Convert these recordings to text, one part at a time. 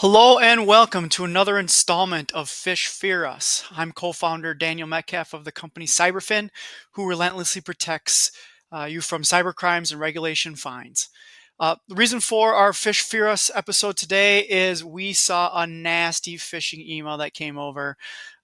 Hello and welcome to another installment of Phish Fear Us. I'm co-founder Daniel Metcalf of the company Cyberfin, who relentlessly protects you from cybercrimes and regulation fines. The reason for our Phish Fear Us episode today is we saw a nasty phishing email that came over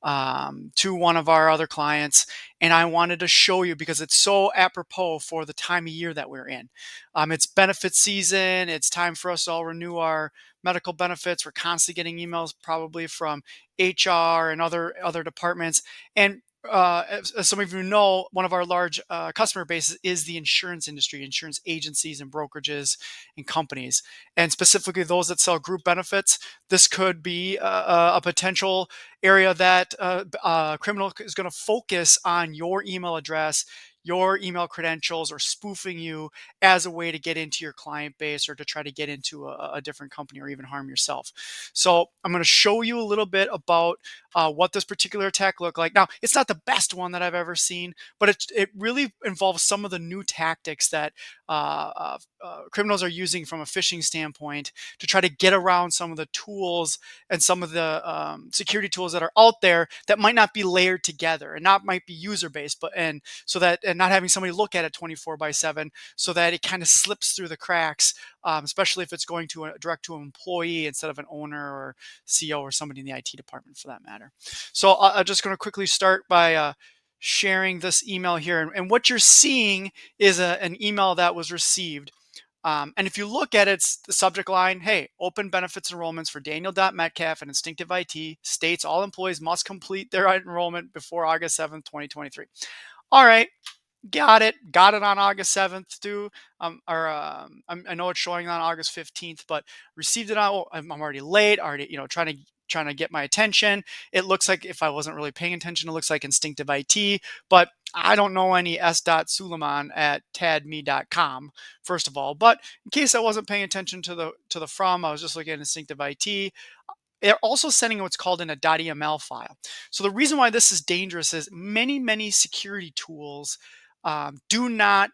to one of our other clients, and I wanted to show you because it's so apropos for the time of year that we're in. It's benefit season. It's time for us to all renew our medical benefits. We're constantly getting emails probably from HR and other departments. And as some of you know, one of our large customer bases is the insurance industry, insurance agencies and brokerages and companies, and specifically those that sell group benefits. This could be a potential area that criminal is going to focus on your email address, your email credentials, or spoofing you as a way to get into your client base or to try to get into a different company or even harm yourself. So I'm going to show you a little bit about what this particular attack looked like. Now, it's not the best one that I've ever seen, but it really involves some of the new tactics that criminals are using from a phishing standpoint to try to get around some of the tools and some of the security tools that are out there that might not be layered together and not might be user based, but and so that and not having somebody look at it 24/7, so that it kind of slips through the cracks, especially if it's going to direct to an employee instead of an owner or CEO or somebody in the IT department for that matter. So I'm just going to quickly start by sharing this email here. And what you're seeing is an email that was received. And if you look at it, it's the subject line, hey, open benefits enrollments for Daniel.Metcalf and Instinctive IT states all employees must complete their enrollment before August 7th, 2023. All right. Got it. Got it on August 7th too. I know it's showing on August 15th, but received it on. Oh, I'm already late. Already, trying to get my attention. It looks like if I wasn't really paying attention, it looks like Instinctive IT, but I don't know any S. Suleiman at tadme.com, first of all. But in case I wasn't paying attention to the from, I was just looking at Instinctive IT. They're also sending what's called in a .eml file. So the reason why this is dangerous is many security tools do not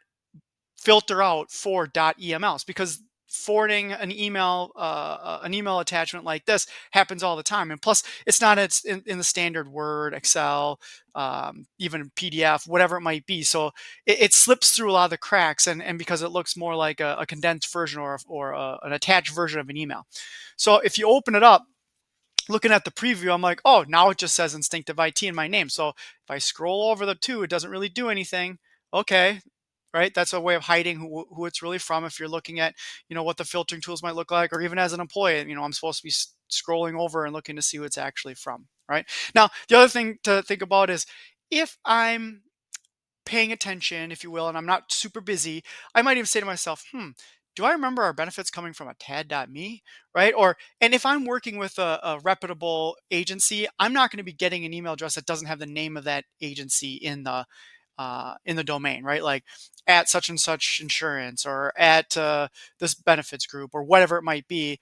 filter out for .emls, because forwarding an email attachment like this happens all the time. And plus, it's not it's in the standard Word, Excel, even PDF, whatever it might be. So it slips through a lot of the cracks, and because it looks more like a condensed version or an attached version of an email. So if you open it up, looking at the preview, I'm like, oh, now it just says Instinctive IT in my name. So if I scroll over the two, it doesn't really do anything. Okay, right? That's a way of hiding who it's really from. If you're looking at, what the filtering tools might look like, or even as an employee, I'm supposed to be scrolling over and looking to see who it's actually from, right? Now, the other thing to think about is if I'm paying attention, if you will, and I'm not super busy, I might even say to myself, do I remember our benefits coming from a tad.me, right? And if I'm working with a reputable agency, I'm not going to be getting an email address that doesn't have the name of that agency in the domain, right? Like at such and such insurance, or at this benefits group, or whatever it might be,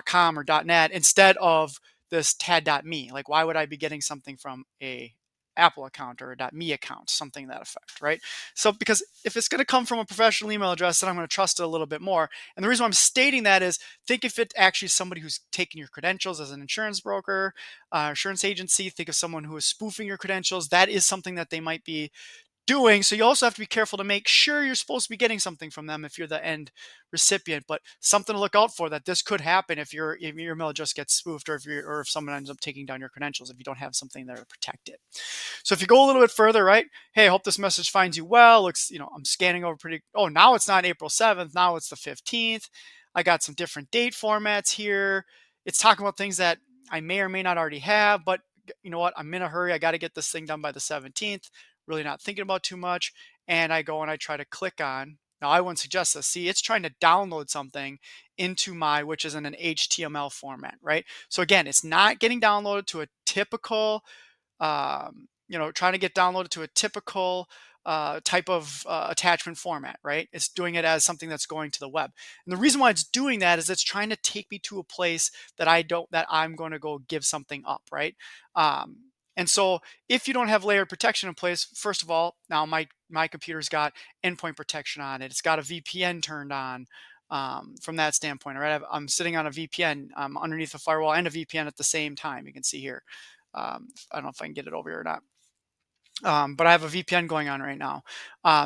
.com or .net, instead of this tad.me. Like, why would I be getting something from a Apple account or a .me account, something to that effect, right? So because if it's going to come from a professional email address, then I'm going to trust it a little bit more. And the reason why I'm stating that is, think if it actually is somebody who's taking your credentials as an insurance broker, insurance agency. Think of someone who is spoofing your credentials. That is something that they might be doing. So you also have to be careful to make sure you're supposed to be getting something from them if you're the end recipient. But something to look out for, that this could happen if your email just gets spoofed, or if someone ends up taking down your credentials if you don't have something there to protect it. So if you go a little bit further, right? Hey, I hope this message finds you well. Looks, I'm scanning over pretty. Oh, now it's not April 7th. Now it's the 15th. I got some different date formats here. It's talking about things that I may or may not already have, but you know what? I'm in a hurry. I got to get this thing done by the 17th. Really not thinking about too much. And I go and I try to click on. Now, I wouldn't suggest this. See, it's trying to download something into which is in an HTML format, right? So again, it's not getting downloaded to a typical, trying to get downloaded to a typical type of attachment format, right? It's doing it as something that's going to the web. And the reason why it's doing that is it's trying to take me to a place that I'm going to go give something up, right? And so if you don't have layered protection in place, first of all, now my computer's got endpoint protection on it. It's got a VPN turned on. from that standpoint. All right, I'm sitting on a VPN, underneath a firewall and a VPN at the same time. You can see here. I don't know if I can get it over here or not. But I have a VPN going on right now.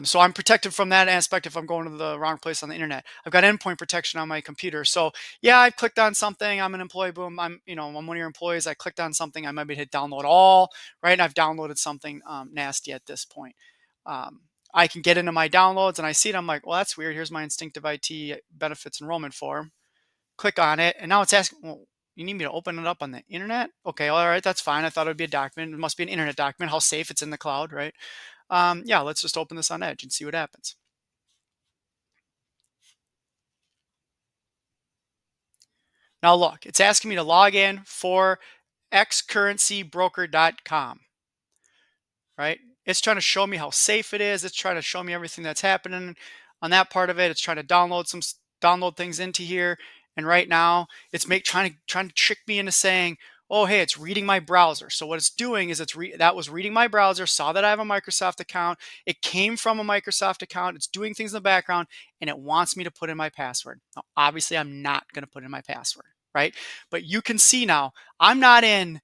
So I'm protected from that aspect if I'm going to the wrong place on the internet. I've got endpoint protection on my computer. So yeah, I clicked on something. I'm an employee. Boom. I'm one of your employees. I clicked on something. I might hit download all, right? And I've downloaded something nasty at this point. Um, I can get into my downloads and I see it. I'm like, well, that's weird. Here's my instinctive IT benefits enrollment form. Click on it, and now it's asking, well, you need me to open it up on the internet? Okay, all right, that's fine. I thought it would be a document. It must be an internet document. How safe? It's in the cloud, right? Yeah, let's just open this on Edge and see what happens. Now look, it's asking me to log in for xcurrencybroker.com, right? It's trying to show me how safe it is. It's trying to show me everything that's happening on that part of it. It's trying to download things into here. And right now, it's trying to trick me into saying, "Oh, hey, it's reading my browser." So what it's doing is that was reading my browser, saw that I have a Microsoft account. It came from a Microsoft account. It's doing things in the background, and it wants me to put in my password. Now, obviously, I'm not going to put in my password, right? But you can see now I'm not in,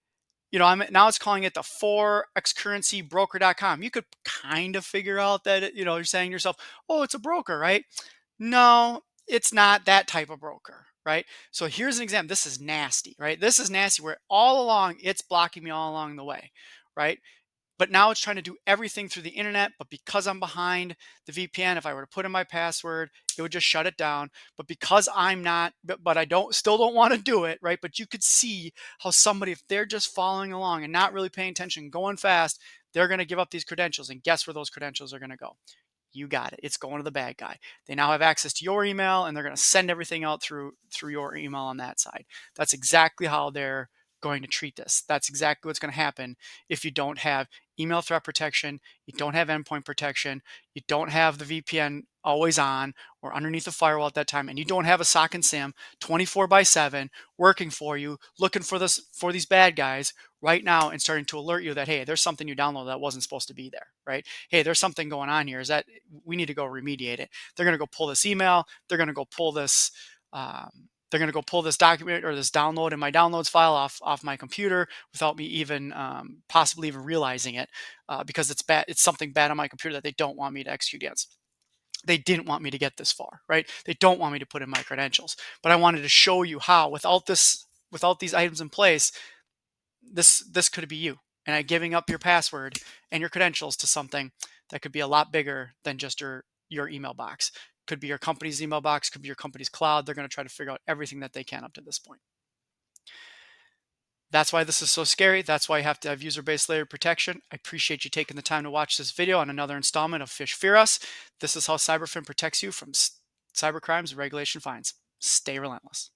I'm now it's calling it the forexcurrencybroker.com. You could kind of figure out that you're saying to yourself, "Oh, it's a broker, right?" No, it's not that type of broker, right? So here's an example. This is nasty, right? This is nasty where all along it's blocking me all along the way, right? But now it's trying to do everything through the internet. But because I'm behind the VPN, if I were to put in my password, it would just shut it down. But because I'm not, but I still don't want to do it, right? But you could see how somebody, if they're just following along and not really paying attention, going fast, they're going to give up these credentials. And guess where those credentials are going to go? You got it. It's going to the bad guy. They now have access to your email, and they're going to send everything out through your email on that side. That's exactly how they're going to treat this. That's exactly what's going to happen if you don't have email threat protection, you don't have endpoint protection, you don't have the VPN always on or underneath the firewall at that time, and you don't have a SOC and SIM 24/7 working for you, looking for these bad guys right now and starting to alert you that, hey, there's something you downloaded that wasn't supposed to be there, right? Hey, there's something going on here. Is that we need to go remediate it? They're going to go pull this email. They're going to go pull this. Document or this download in my downloads file off my computer without me even possibly even realizing it, because it's bad. It's something bad on my computer that they don't want me to execute against. They didn't want me to get this far, right? They don't want me to put in my credentials, but I wanted to show you how without these items in place, this could be you, and giving up your password and your credentials to something that could be a lot bigger than just your email box. Could be your company's email box, could be your company's cloud. They're going to try to figure out everything that they can up to this point. That's why this is so scary. That's why you have to have user-based layer protection. I appreciate you taking the time to watch this video on another installment of Phish Fear Us. This is how CyberFin protects you from cyber crimes and regulation fines. Stay relentless.